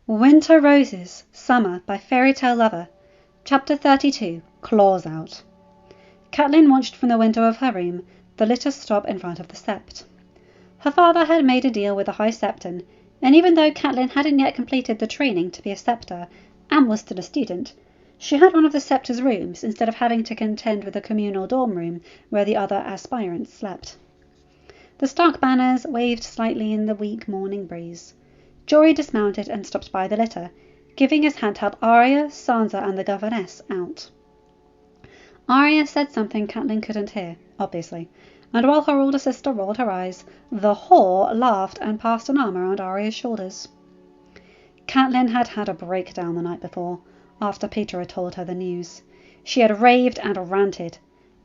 Winter Roses, Summer by Fairytalelovr, Chapter 32, Claws Out. Catelyn watched from the window of her room the litter stop in front of the sept. Her father had made a deal with the High Septon, and even though Catelyn hadn't yet completed the training to be a scepter and was still a student, she had one of the scepter's rooms instead of having to contend with the communal dorm room where the other aspirants slept. The Stark banners waved slightly in the weak morning breeze. Jory dismounted and stopped by the litter, giving his hand to help Arya, Sansa and the governess out. Arya said something Catelyn couldn't hear, obviously, and while her older sister rolled her eyes, the whore laughed and passed an arm around Arya's shoulders. Catelyn had had a breakdown the night before, after Peter had told her the news. She had raved and ranted.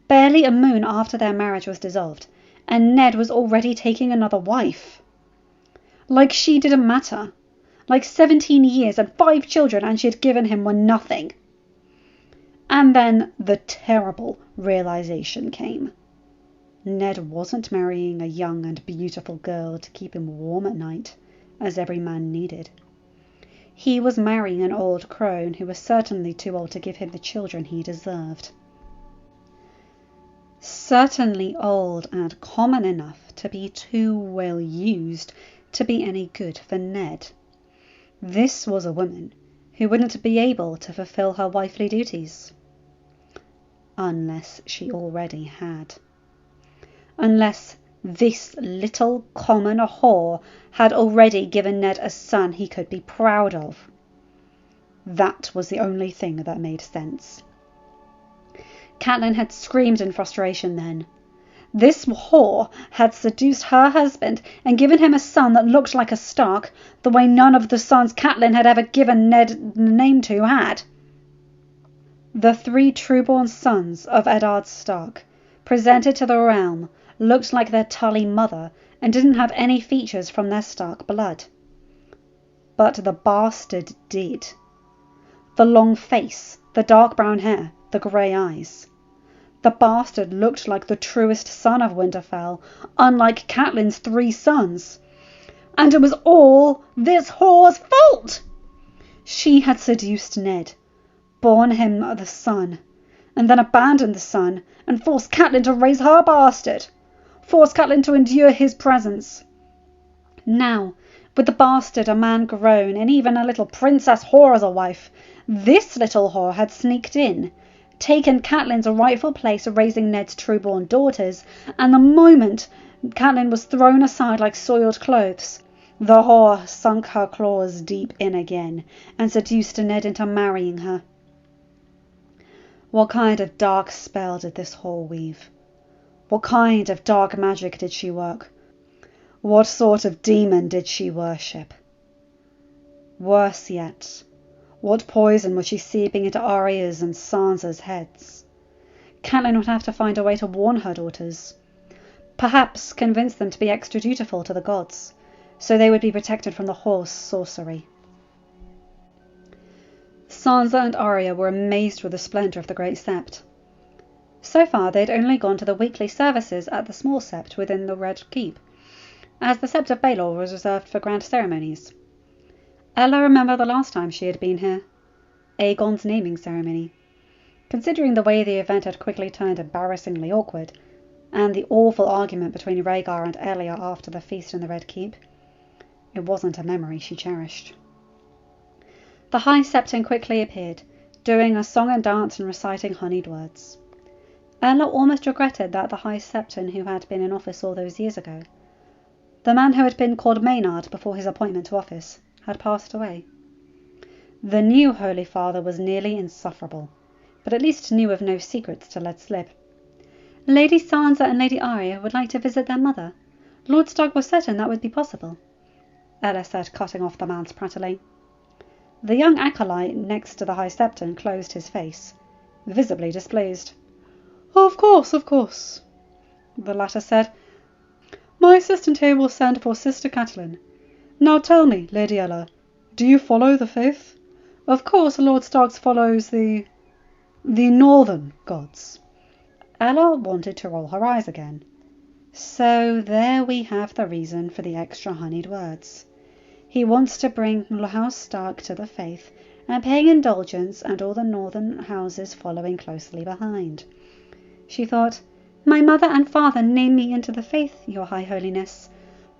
Barely a moon after their marriage was dissolved, and Ned was already taking another wife. Like she didn't matter. Like 17 years and 5 children and she had given him were nothing. And then the terrible realization came. Ned wasn't marrying a young and beautiful girl to keep him warm at night, as every man needed. He was marrying an old crone who was certainly too old to give him the children he deserved. Certainly old and common enough to be too well used to be any good for Ned. This was a woman who wouldn't be able to fulfill her wifely duties. Unless she already had. Unless this little common whore had already given Ned a son he could be proud of. That was the only thing that made sense. Catelyn had screamed in frustration then. This whore had seduced her husband and given him a son that looked like a Stark, the way none of the sons Catelyn had ever given Ned the name to had. The 3 true-born sons of Eddard Stark, presented to the realm, looked like their Tully mother and didn't have any features from their Stark blood. But the bastard did. The long face, the dark brown hair, the grey eyes. The bastard looked like the truest son of Winterfell, unlike Catelyn's 3 sons. And it was all this whore's fault! She had seduced Ned, borne him the son, and then abandoned the son and forced Catelyn to raise her bastard, forced Catelyn to endure his presence. Now, with the bastard a man grown and even a little princess whore as a wife, this little whore had sneaked in, taken Catelyn's rightful place of raising Ned's true-born daughters, and the moment Catelyn was thrown aside like soiled clothes, the whore sunk her claws deep in again and seduced Ned into marrying her. What kind of dark spell did this whore weave? What kind of dark magic did she work? What sort of demon did she worship? Worse yet, what poison was she seeping into Arya's and Sansa's heads? Catelyn would have to find a way to warn her daughters. Perhaps convince them to be extra dutiful to the gods, so they would be protected from the whore's sorcery. Sansa and Arya were amazed with the splendour of the great sept. So far they had only gone to the weekly services at the small sept within the Red Keep, as the Sept of Baelor was reserved for grand ceremonies. Ella remembered the last time she had been here, Aegon's naming ceremony. Considering the way the event had quickly turned embarrassingly awkward, and the awful argument between Rhaegar and Elia after the feast in the Red Keep, it wasn't a memory she cherished. The High Septon quickly appeared, doing a song and dance and reciting honeyed words. Ella almost regretted that the High Septon who had been in office all those years ago, the man who had been called Maynard before his appointment to office, had passed away. The new Holy Father was nearly insufferable, but at least knew of no secrets to let slip. Lady Sansa and Lady Arya would like to visit their mother. Lord Stark was certain that would be possible, Ella said, cutting off the man's prattling. The young acolyte next to the High Septon closed his face, visibly displeased. Of course, the latter said. My assistant here will send for Sister Catelyn. Now tell me, Lady Ella, do you follow the faith? Of course Lord Stark follows the northern gods. Ella wanted to roll her eyes again. So there we have the reason for the extra honeyed words. He wants to bring House Stark to the faith, and paying indulgence, and all the northern houses following closely behind. She thought, "My mother and father named me into the faith, your High Holiness,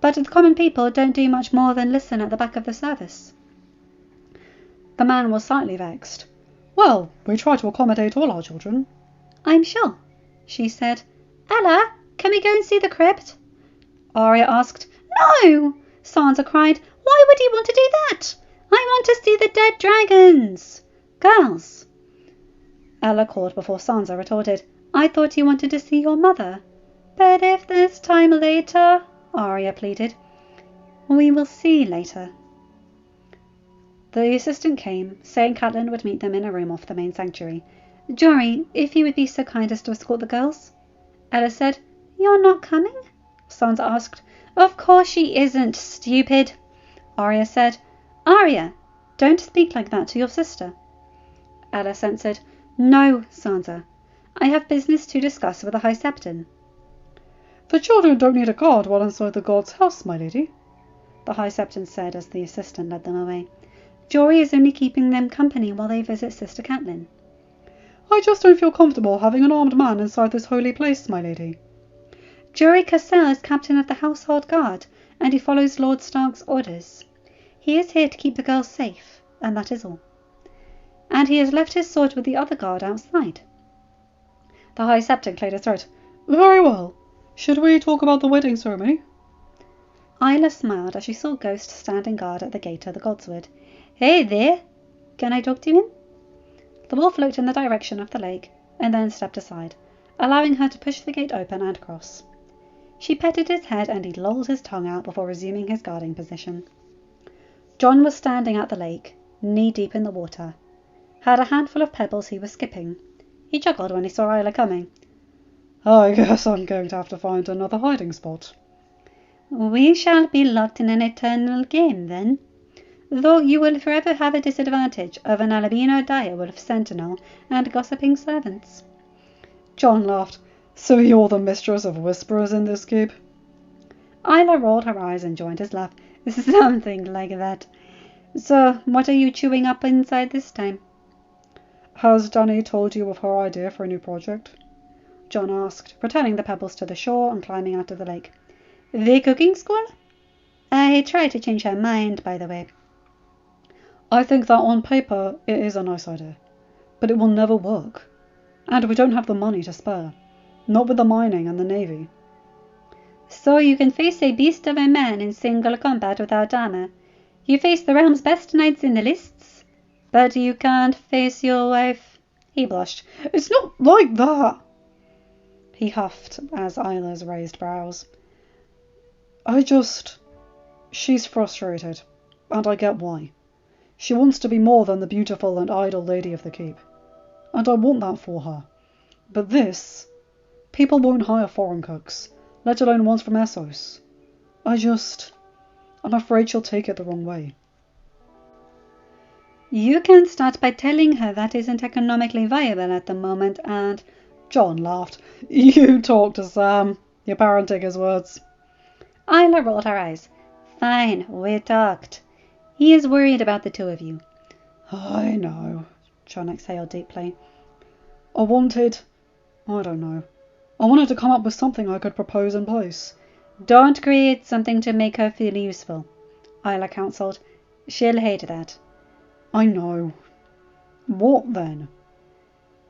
but the common people don't do much more than listen at the back of the service." The man was slightly vexed. "Well, we try to accommodate all our children." "I'm sure," she said. "Ella, can we go and see the crypt?" Arya asked. "No!" Sansa cried. "Why would you want to do that? I want to see the dead dragons. Girls." Ella called before Sansa retorted. "I thought you wanted to see your mother." "But if there's time later," Arya pleaded. "We will see later." The assistant came, saying Catelyn would meet them in a room off the main sanctuary. "Jory, if you would be so kind as to escort the girls." Ella said. "You're not coming?" Sansa asked. "Of course she isn't, stupid," Arya said. "Arya, don't speak like that to your sister." Ella censored. "No, Sansa. I have business to discuss with the High Septon." "The children don't need a guard while inside the guard's house, my lady," the High Septon said as the assistant led them away. "Jory is only keeping them company while they visit Sister Catelyn." "I just don't feel comfortable having an armed man inside this holy place, my lady." "Jory Cassel is captain of the household guard, and he follows Lord Stark's orders. He is here to keep the girls safe, and that is all. And he has left his sword with the other guard outside." The High Septon cleared his throat. "Very well. Should we talk about the wedding ceremony?" Isla smiled as she saw Ghost standing guard at the gate of the Godswood. "Hey there! Can I talk to him?" The wolf looked in the direction of the lake, and then stepped aside, allowing her to push the gate open and cross. She petted his head, and he lolled his tongue out before resuming his guarding position. Jon was standing at the lake, knee-deep in the water. Had a handful of pebbles he was skipping. He chuckled when he saw Isla coming. "I guess I'm going to have to find another hiding spot." "We shall be locked in an eternal game, then. Though you will forever have a disadvantage of an albino direwolf sentinel and gossiping servants." Jon laughed. "So you're the mistress of whisperers in this keep?" Isla rolled her eyes and joined his laugh. "Something like that. So, what are you chewing up inside this time?" "Has Dany told you of her idea for a new project?" Jon asked, returning the pebbles to the shore and climbing out of the lake. "The cooking school? I tried to change her mind, by the way." "I think that on paper it is a nice idea, but it will never work. And we don't have the money to spare. Not with the mining and the navy." "So you can face a beast of a man in single combat without armor. You face the realm's best knights in the lists, but you can't face your wife." He blushed. "It's not like that." He huffed as Isla's raised brows. She's frustrated, and I get why. She wants to be more than the beautiful and idle lady of the keep, and I want that for her. But this, people won't hire foreign cooks, let alone ones from Essos. I'm afraid she'll take it the wrong way." "You can start by telling her that isn't economically viable at the moment, and—" Jon laughed. "You talk to Sam. You're parenting his words." Isla rolled her eyes. "Fine, we talked. He is worried about the two of you." "I know," Jon exhaled deeply. I wanted to come up with something I could propose in place." "Don't create something to make her feel useful," Isla counselled. "She'll hate that." "I know. What then?"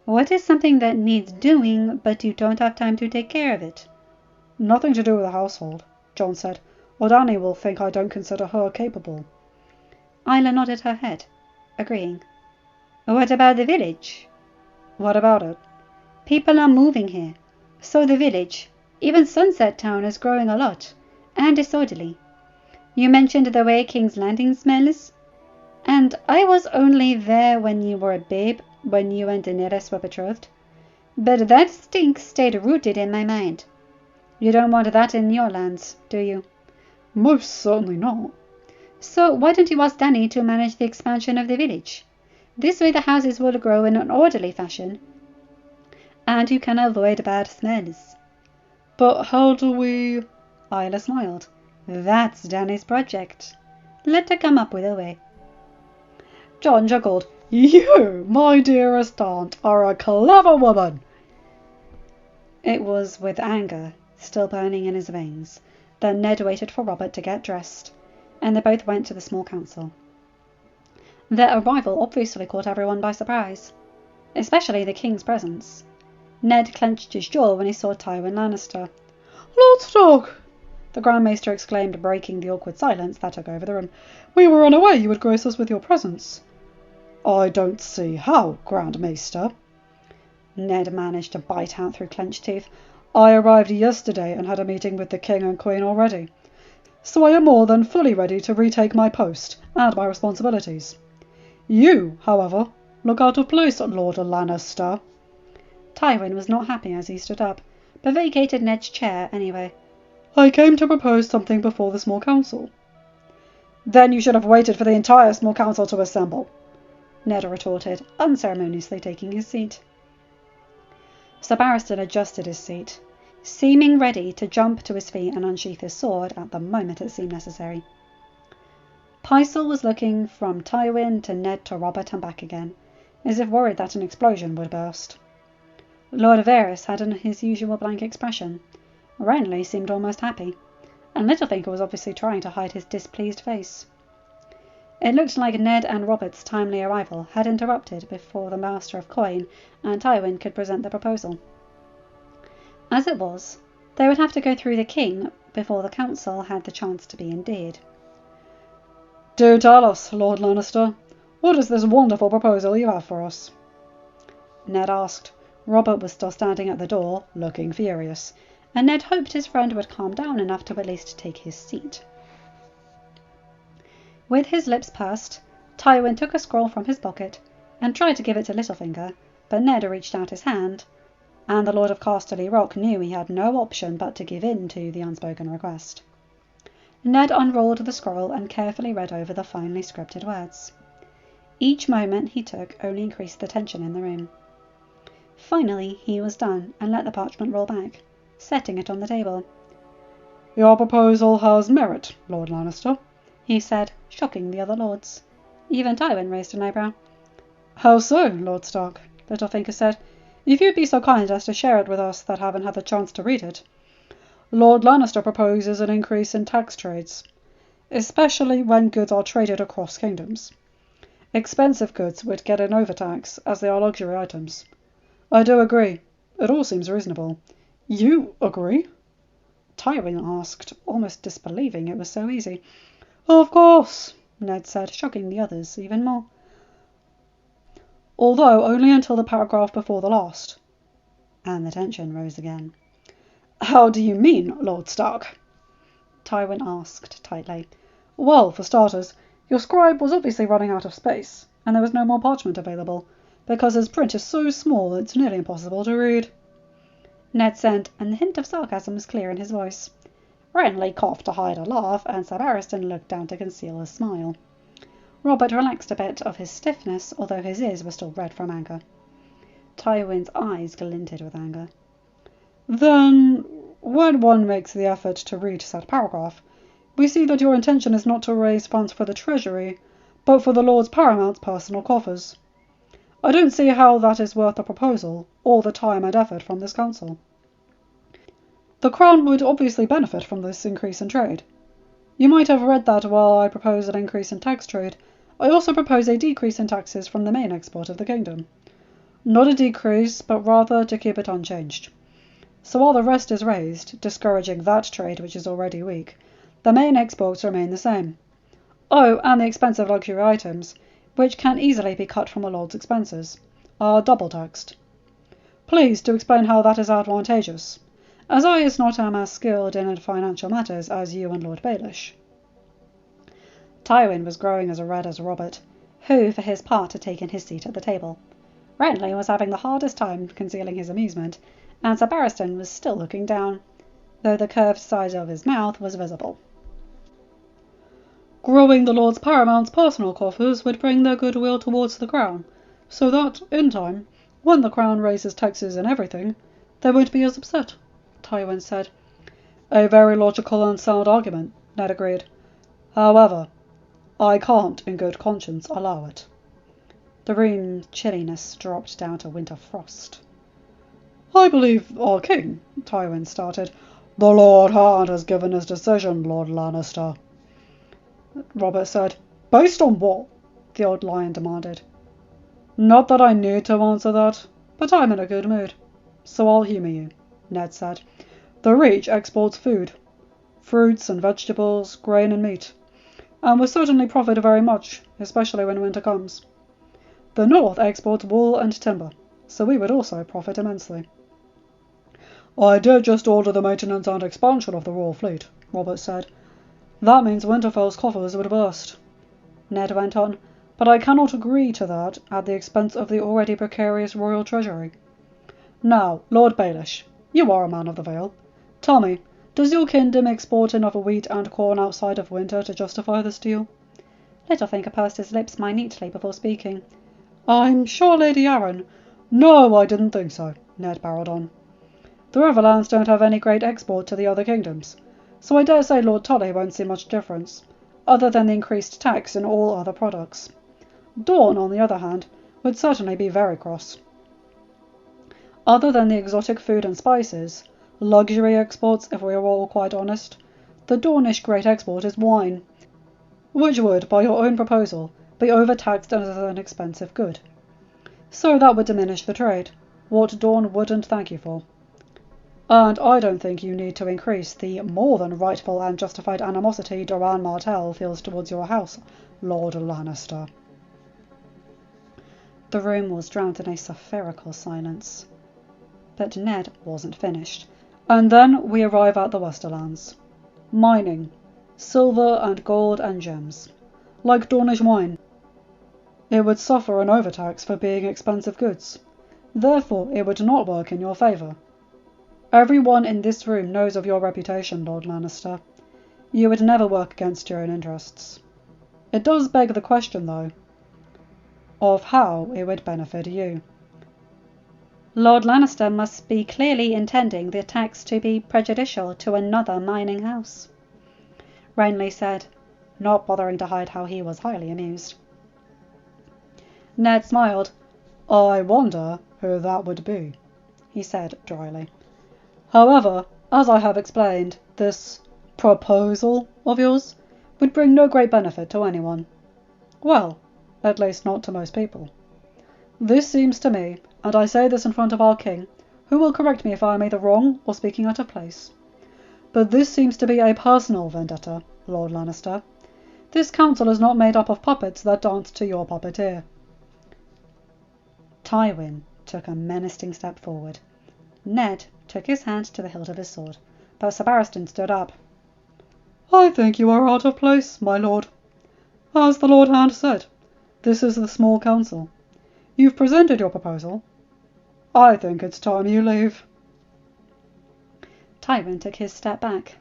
"What is something that needs doing, but you don't have time to take care of it?" "Nothing to do with the household," Jon said, "or Dany will think I don't consider her capable." Isla nodded her head, agreeing. "What about the village?" "What about it?" "People are moving here. So the village, even Sunset Town, is growing a lot, and disorderly. You mentioned the way King's Landing smells, and I was only there when you were a babe, when you and Daenerys were betrothed. But that stink stayed rooted in my mind. You don't want that in your lands, do you?" "Most certainly not." "So why don't you ask Dany to manage the expansion of the village? This way the houses will grow in an orderly fashion, and you can avoid bad smells." "But how do we—" Isla smiled. "That's Dany's project. Let her come up with her way. John chuckled. You, my dearest aunt, are a clever woman. It was with anger still burning in his veins that Ned waited for Robert to get dressed, and they both went to the small council. Their arrival obviously caught everyone by surprise, especially the king's presence. Ned clenched his jaw when he saw Tywin Lannister. Lord Stark! The Grand Maester exclaimed, breaking the awkward silence that took over the room. We were unaware you would grace us with your presence. I don't see how, Grand Maester. Ned managed to bite out through clenched teeth. I arrived yesterday and had a meeting with the King and Queen already, so I am more than fully ready to retake my post and my responsibilities. You, however, look out of place, Lord Lannister. Tywin was not happy as he stood up, but vacated Ned's chair anyway. I came to propose something before the small council. Then you should have waited for the entire small council to assemble, Ned retorted, unceremoniously taking his seat. Sir Barristan adjusted his seat, seeming ready to jump to his feet and unsheath his sword at the moment it seemed necessary. Pycelle was looking from Tywin to Ned to Robert and back again, as if worried that an explosion would burst. Lord Varys had his usual blank expression. Renly seemed almost happy, and Littlefinger was obviously trying to hide his displeased face. It looked like Ned and Robert's timely arrival had interrupted before the Master of Coin and Tywin could present the proposal. As it was, they would have to go through the king before the council had the chance to be indeed. Do tell us, Lord Lannister, what is this wonderful proposal you have for us? Ned asked. Robert was still standing at the door, looking furious, and Ned hoped his friend would calm down enough to at least take his seat. With his lips pursed, Tywin took a scroll from his pocket and tried to give it to Littlefinger, but Ned reached out his hand, and the Lord of Casterly Rock knew he had no option but to give in to the unspoken request. Ned unrolled the scroll and carefully read over the finely scripted words. Each moment he took only increased the tension in the room. Finally he was done and let the parchment roll back, setting it on the table. Your proposal has merit, Lord Lannister, he said, shocking the other lords. Even Tywin raised an eyebrow. How so, Lord Stark? Littlefinger said. If you'd be so kind as to share it with us that haven't had the chance to read it. Lord Lannister proposes an increase in tax trades, especially when goods are traded across kingdoms. Expensive goods would get an overtax, as they are luxury items. I do agree. It all seems reasonable. You agree? Tywin asked, almost disbelieving it was so easy. Of course, Ned said, shocking the others even more. Although only until the paragraph before the last. And the tension rose again. How do you mean, Lord Stark? Tywin asked tightly. Well, for starters, your scribe was obviously running out of space, and there was no more parchment available, because his print is so small it's nearly impossible to read. Ned said, and the hint of sarcasm was clear in his voice. Renly coughed to hide a laugh, and Sir Barristan looked down to conceal a smile. Robert relaxed a bit of his stiffness, although his ears were still red from anger. Tywin's eyes glinted with anger. Then, when one makes the effort to read said paragraph, we see that your intention is not to raise funds for the treasury, but for the Lords Paramount's personal coffers. I don't see how that is worth the proposal, or the time and effort from this council. The Crown would obviously benefit from this increase in trade. You might have read that while I propose an increase in tax trade, I also propose a decrease in taxes from the main export of the kingdom. Not a decrease, but rather to keep it unchanged. So while the rest is raised, discouraging that trade which is already weak, the main exports remain the same. Oh, and the expensive luxury items, which can easily be cut from a lord's expenses, are double taxed. Please do explain how that is advantageous, as I is not am as skilled in financial matters as you and Lord Baelish. Tywin was growing as red as Robert, who, for his part, had taken his seat at the table. Renly was having the hardest time concealing his amusement, and Sir Barristan was still looking down, though the curved side of his mouth was visible. Growing the Lords Paramount's personal coffers would bring their goodwill towards the Crown, so that, in time, when the Crown raises taxes and everything, they won't be as upset, Tywin said. A very logical and sound argument, Ned agreed. However, I can't, in good conscience, allow it. The room's chilliness dropped down to winter frost. I believe our king, Tywin started. The Lord Hand has given his decision, Lord Lannister. Robert said. Based on what? The old lion demanded. Not that I need to answer that, but I'm in a good mood. So I'll humour you, Ned said. The Reach exports food. Fruits and vegetables, grain and meat. And will certainly profit very much, especially when winter comes. The North exports wool and timber, so we would also profit immensely. I did just order the maintenance and expansion of the Royal Fleet, Robert said. That means Winterfell's coffers would burst. Ned went on, but I cannot agree to that at the expense of the already precarious royal treasury. Now, Lord Baelish, you are a man of the Vale. Tell me, does your kingdom export enough wheat and corn outside of winter to justify this deal? Littlefinger pursed his lips minutely before speaking. I'm sure Lady Arryn. No, I didn't think so, Ned barreled on. The Riverlands don't have any great export to the other kingdoms, so I dare say Lord Tully won't see much difference, other than the increased tax in all other products. Dorne, on the other hand, would certainly be very cross. Other than the exotic food and spices, luxury exports if we are all quite honest, the Dornish great export is wine, which would, by your own proposal, be overtaxed as an expensive good. So that would diminish the trade, what Dorne wouldn't thank you for. And I don't think you need to increase the more than rightful and justified animosity Doran Martell feels towards your house, Lord Lannister. The room was drowned in a spherical silence. But Ned wasn't finished. And then we arrive at the Westerlands. Mining. Silver and gold and gems. Like Dornish wine. It would suffer an overtax for being expensive goods. Therefore it would not work in your favour. Everyone in this room knows of your reputation, Lord Lannister. You would never work against your own interests. It does beg the question, though, of how it would benefit you. Lord Lannister must be clearly intending the tax to be prejudicial to another mining house, Renly said, not bothering to hide how he was highly amused. Ned smiled. I wonder who that would be, he said dryly. However, as I have explained, this proposal of yours would bring no great benefit to anyone. Well, at least not to most people. This seems to me, and I say this in front of our king, who will correct me if I am either wrong or speaking out of place, but this seems to be a personal vendetta, Lord Lannister. This council is not made up of puppets that dance to your puppeteer. Tywin took a menacing step forward. Ned took his hand to the hilt of his sword, but Sir Barristan stood up. I think you are out of place, my lord. As the Lord Hand said, this is the small council. You've presented your proposal. I think it's time you leave. Tywin took his step back.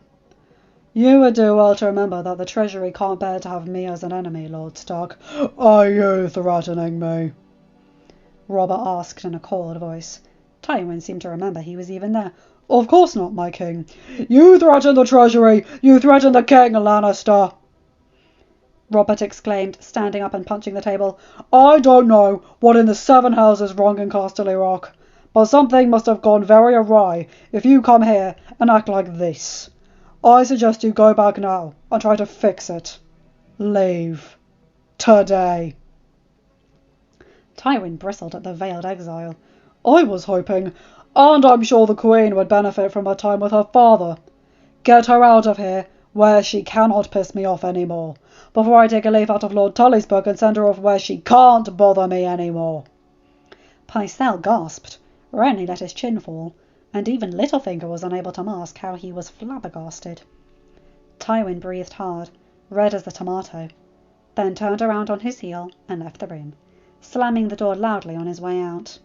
You would do well to remember that the Treasury can't bear to have me as an enemy, Lord Stark. Are you threatening me? Robert asked in a cold voice. Tywin seemed to remember he was even there. Of course not, my king. You threaten the Treasury! You threaten the King, Lannister! Robert exclaimed, standing up and punching the table. I don't know what in the seven hells is wrong in RileyRoxx, but something must have gone very awry if you come here and act like this. I suggest you go back now and try to fix it. Leave. Today. Tywin bristled at the veiled exile. I was hoping, and I'm sure the Queen would benefit from her time with her father. Get her out of here, where she cannot piss me off any more, before I take a leaf out of Lord Tully's book and send her off where she can't bother me any more. Pycelle gasped. Renly let his chin fall, and even Littlefinger was unable to mask how he was flabbergasted. Tywin breathed hard, red as the tomato, then turned around on his heel and left the room, slamming the door loudly on his way out.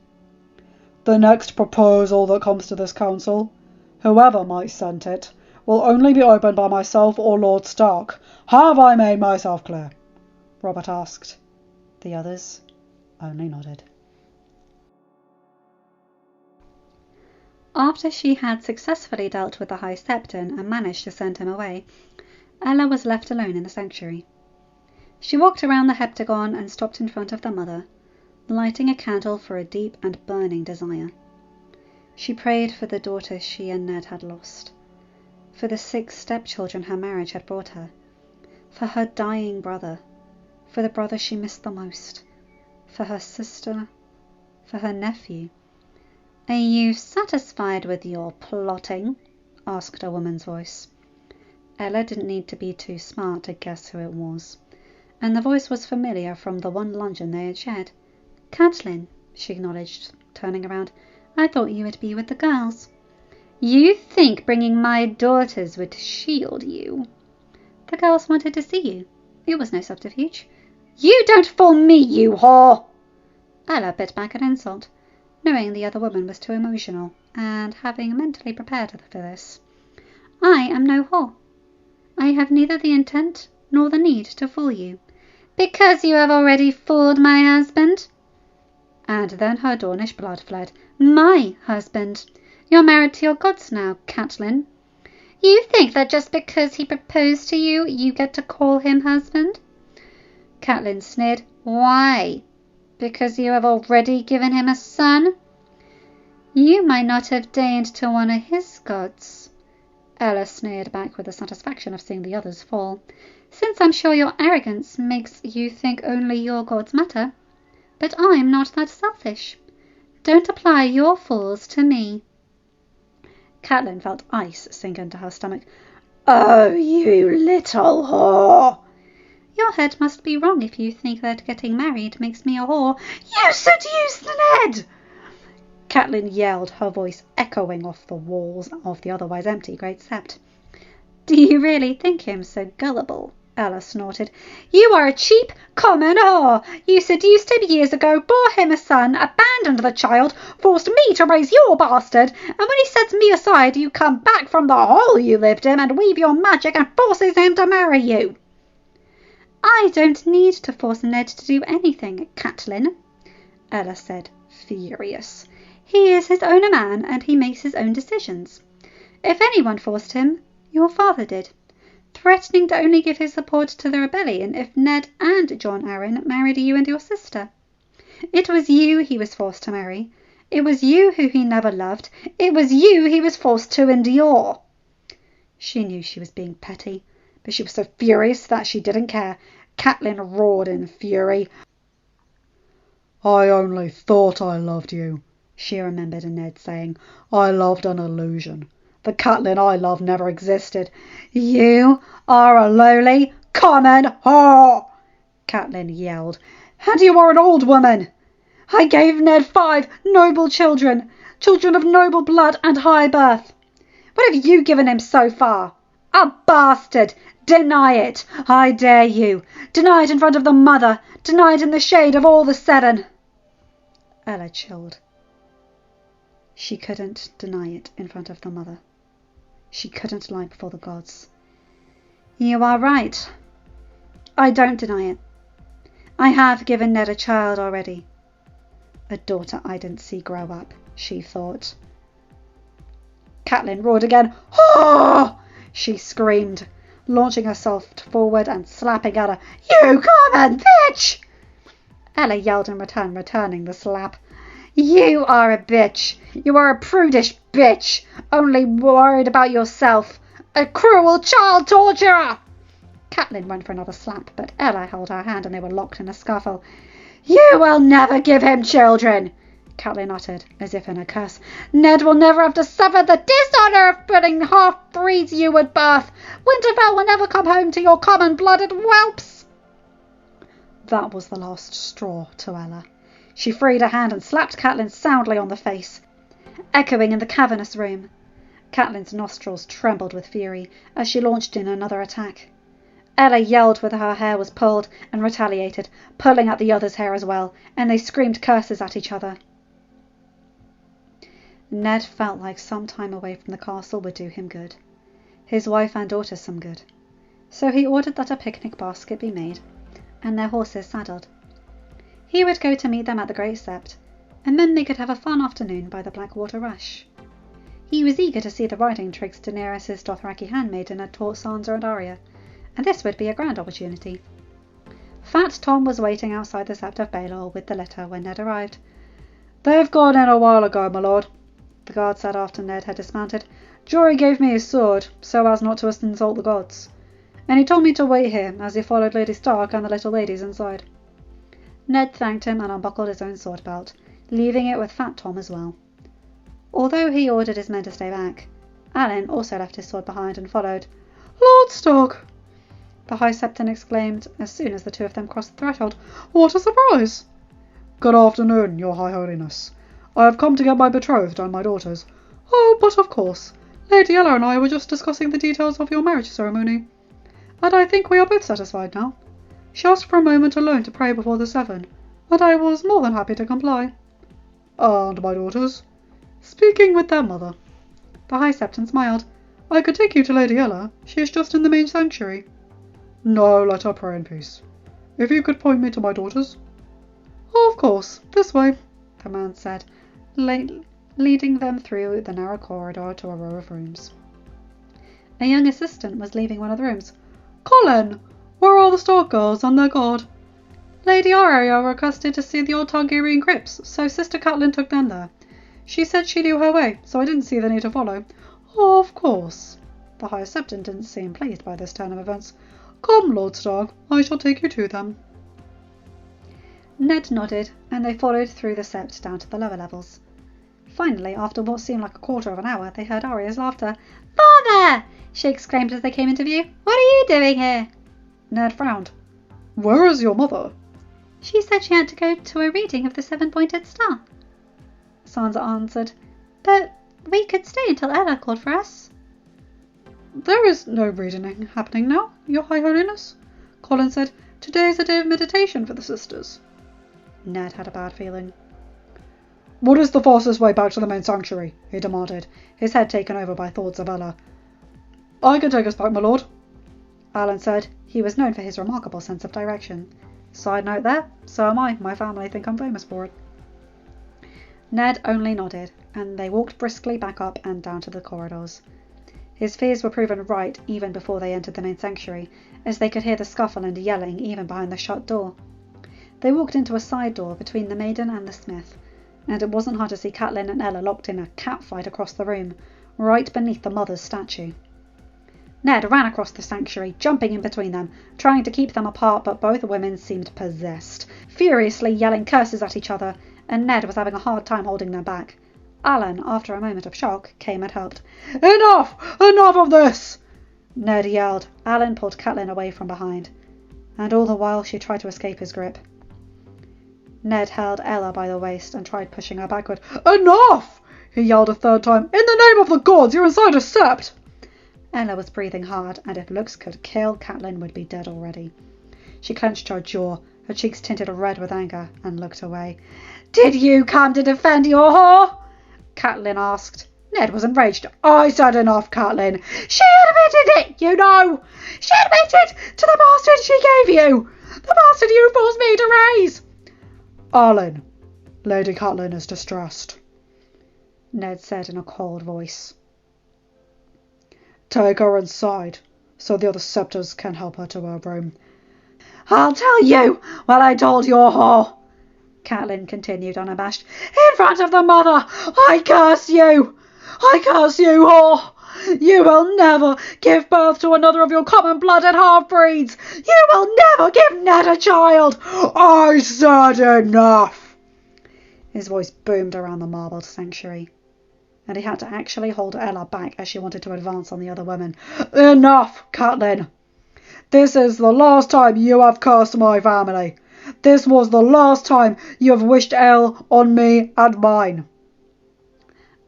The next proposal that comes to this council, whoever might send it, will only be opened by myself or Lord Stark. Have I made myself clear? Robert asked. The others only nodded. After she had successfully dealt with the High Septon and managed to send him away, Ella was left alone in the sanctuary. She walked around the heptagon and stopped in front of the mother, lighting a candle for a deep and burning desire. She prayed for the daughters she and Ned had lost, for the 6 stepchildren her marriage had brought her, for her dying brother, for the brother she missed the most, for her sister, for her nephew. "Are you satisfied with your plotting?" asked a woman's voice. Ella didn't need to be too smart to guess who it was, and the voice was familiar from the one luncheon they had shared. "Catelyn," she acknowledged, turning around. "I thought you would be with the girls." "You think bringing my daughters would shield you?" "The girls wanted to see you. It was no subterfuge." "You don't fool me, you whore!" Ella bit back an insult, knowing the other woman was too emotional, and having mentally prepared for this. "I am no whore. I have neither the intent nor the need to fool you." "Because you have already fooled my husband." And then her Dornish blood fled. "My husband. You're married to your gods now, Catelyn. You think that just because he proposed to you, you get to call him husband?" Catelyn sneered. "Why? Because you have already given him a son?" "You might not have deigned to honour his gods." Ella sneered back with the satisfaction of seeing the others fall. "Since I'm sure your arrogance makes you think only your gods matter. But I'm not that selfish. Don't apply your fools to me." Catelyn felt ice sink into her stomach. "Oh, you little whore!" "Your head must be wrong if you think that getting married makes me a whore." "You seduced Ned!" Catelyn yelled, her voice echoing off the walls of the otherwise empty great sept. "Do you really think him so gullible?" Ella snorted. "You are a cheap, common whore. You seduced him years ago, bore him a son, abandoned the child, forced me to raise your bastard, and when he sets me aside, you come back from the hole you lived in and weave your magic and forces him to marry you." "I don't need to force Ned to do anything, Catelyn," Ella said, furious. "He is his own man, and he makes his own decisions. If anyone forced him, your father did, threatening to only give his support to the rebellion if Ned and Jon Arryn married you and your sister. It was you he was forced to marry. It was you who he never loved. It was you he was forced to endure." She knew she was being petty, but she was so furious that she didn't care. Catelyn roared in fury. "I only thought I loved you," she remembered Ned saying. "I loved an illusion. The Catelyn I love never existed." "You are a lowly, common whore!" Catelyn yelled. "And you are an old woman! I gave Ned 5 noble children, children of noble blood and high birth. What have you given him so far? A bastard! Deny it! I dare you! Deny it in front of the mother! Deny it in the shade of all the 7! Ella chilled. She couldn't deny it in front of the mother. She couldn't lie before the gods. "You are right. I don't deny it. I have given Ned a child already. A daughter I didn't see grow up," she thought. Catelyn roared again. "Oh!" she screamed, launching herself forward and slapping Ella. "You common bitch!" Ella yelled in return, returning the slap. "You are a bitch. You are a prudish bitch, only worried about yourself. A cruel child torturer!" Catelyn went for another slap, but Ella held her hand and they were locked in a scuffle. "You will never give him children," Catelyn uttered, as if in a curse. "Ned will never have to suffer the dishonour of putting half-breeds you would birth. Winterfell will never come home to your common-blooded whelps." That was the last straw to Ella. She freed her hand and slapped Catelyn soundly on the face, echoing in the cavernous room. Catelyn's nostrils trembled with fury as she launched in another attack. Ella yelled whether her hair was pulled and retaliated, pulling at the other's hair as well, and they screamed curses at each other. Ned felt like some time away from the castle would do him good, his wife and daughter some good, so he ordered that a picnic basket be made and their horses saddled. He would go to meet them at the Great Sept, and then they could have a fun afternoon by the Blackwater Rush. He was eager to see the riding tricks Daenerys' Dothraki handmaiden had taught Sansa and Arya, and this would be a grand opportunity. Fat Tom was waiting outside the Sept of Baelor with the letter when Ned arrived. "They've gone in a while ago, my lord," the guard said after Ned had dismounted. "Jory gave me his sword, so as not to insult the gods, and he told me to wait here as he followed Lady Stark and the little ladies inside." Ned thanked him and unbuckled his own sword belt, leaving it with Fat Tom as well. Although he ordered his men to stay back, Alan also left his sword behind and followed. "Lord Stark!" the High Septon exclaimed as soon as the two of them crossed the threshold. "What a surprise!" "Good afternoon, your High Holiness. I have come to get my betrothed and my daughters." "Oh, but of course. Lady Ella and I were just discussing the details of your marriage ceremony, and I think we are both satisfied now. She asked for a moment alone to pray before the seven, and I was more than happy to comply." "And my daughters?" "Speaking with their mother." The High Septon smiled. "I could take you to Lady Ella. She is just in the main sanctuary." "No, let her pray in peace. If you could point me to my daughters." "Oh, of course. This way," the man said, leading them through the narrow corridor to a row of rooms. A young assistant was leaving one of the rooms. "Colin, where are the Stark girls and their guard?" "Lady Arya requested to see the old Targaryen crypts, so Sister Catelyn took them there. She said she knew her way, so I didn't see the need to follow." "Oh, of course." The High Septon didn't seem pleased by this turn of events. "Come, Lord Stark, I shall take you to them." Ned nodded, and they followed through the sept down to the lower levels. Finally, after what seemed like a quarter of an hour, they heard Arya's laughter. "Father!" she exclaimed as they came into view. "What are you doing here?" Ned frowned. "Where is your mother?" "She said she had to go to a reading of the seven-pointed star." Sansa answered, "But we could stay until Ella called for us." "There is no reading happening now, your High Holiness," Colin said. "Today is a day of meditation for the sisters." Ned had a bad feeling. "What is the fastest way back to the main sanctuary?" he demanded, his head taken over by thoughts of Ella. "I can take us back, my lord," Alan said. He was known for his remarkable sense of direction. Side note there, so am I. My family think I'm famous for it. Ned only nodded, and they walked briskly back up and down to the corridors. His fears were proven right even before they entered the main sanctuary, as they could hear the scuffle and yelling even behind the shut door. They walked into a side door between the maiden and the smith, and it wasn't hard to see Catelyn and Ella locked in a catfight across the room, right beneath the mother's statue. Ned ran across the sanctuary, jumping in between them, trying to keep them apart, but both women seemed possessed, furiously yelling curses at each other, and Ned was having a hard time holding them back. Alan, after a moment of shock, came and helped. "Enough! Enough of this!" Ned yelled. Alan pulled Catelyn away from behind, and all the while she tried to escape his grip. Ned held Ella by the waist and tried pushing her backward. "Enough!" he yelled a third time. "In the name of the gods, you're inside a sept!" Ella was breathing hard, and if looks could kill, Catelyn would be dead already. She clenched her jaw, her cheeks tinted red with anger, and looked away. "Did you come to defend your whore?" Catelyn asked. Ned was enraged. "I said enough, Catelyn. She admitted it, you know. She admitted to the bastard she gave you. The bastard you forced me to raise." "Alan, Lady Catelyn is distressed," Ned said in a cold voice. "Take her inside, so the other septors can help her to her room." "I'll tell you what I told your whore," Catelyn continued unabashed. "In front of the mother, I curse you! I curse you, whore! You will never give birth to another of your common-blooded half-breeds! You will never give Ned a child! I said enough!" His voice boomed around the marbled sanctuary, and he had to actually hold Ella back as she wanted to advance on the other women. "Enough, Catelyn! This is the last time you have cursed my family. This was the last time you have wished ill on me and mine."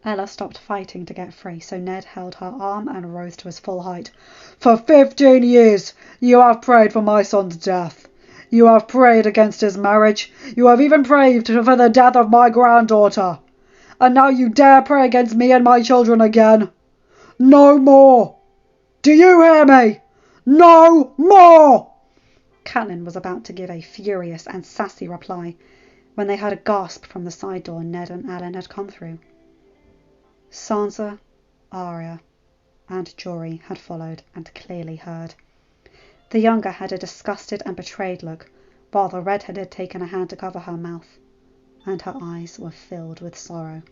Ella stopped fighting to get free, so Ned held her arm and rose to his full height. "For 15 years you have prayed for my son's death. You have prayed against his marriage. You have even prayed for the death of my granddaughter. And now you dare pray against me and my children again. No more! Do you hear me? No more!" Catelyn was about to give a furious and sassy reply when they heard a gasp from the side door Ned and Alan had come through. Sansa, Arya, and Jory had followed and clearly heard. The younger had a disgusted and betrayed look, while the redhead had taken a hand to cover her mouth, and her eyes were filled with sorrow.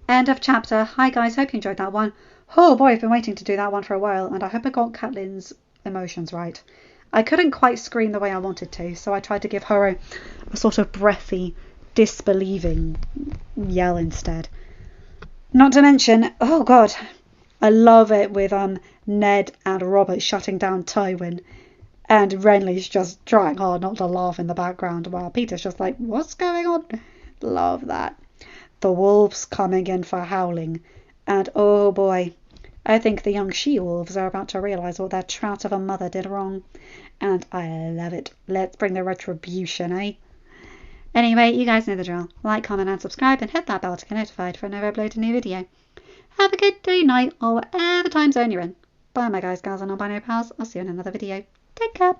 End of chapter. Hi guys, hope you enjoyed that one. Oh boy, I've been waiting to do that one for a while, and I hope I got Catelyn's emotions right. I couldn't quite scream the way I wanted to, so I tried to give her a sort of breathy, disbelieving yell instead. Not to mention, oh god, I love it with Ned and Robert shutting down Tywin, and Renly's just trying hard not to laugh in the background while Peter's just like, what's going on? Love that. The wolves coming in for howling, and oh boy, I think the young she-wolves are about to realise what their trout of a mother did wrong, and I love it. Let's bring the retribution, eh? Anyway, you guys know the drill. Like, comment and subscribe, and hit that bell to get notified whenever I upload a new video. Have a good day, night, or whatever time zone you're in. Bye my guys, gals, and non-binary pals. I'll see you in another video. Take care.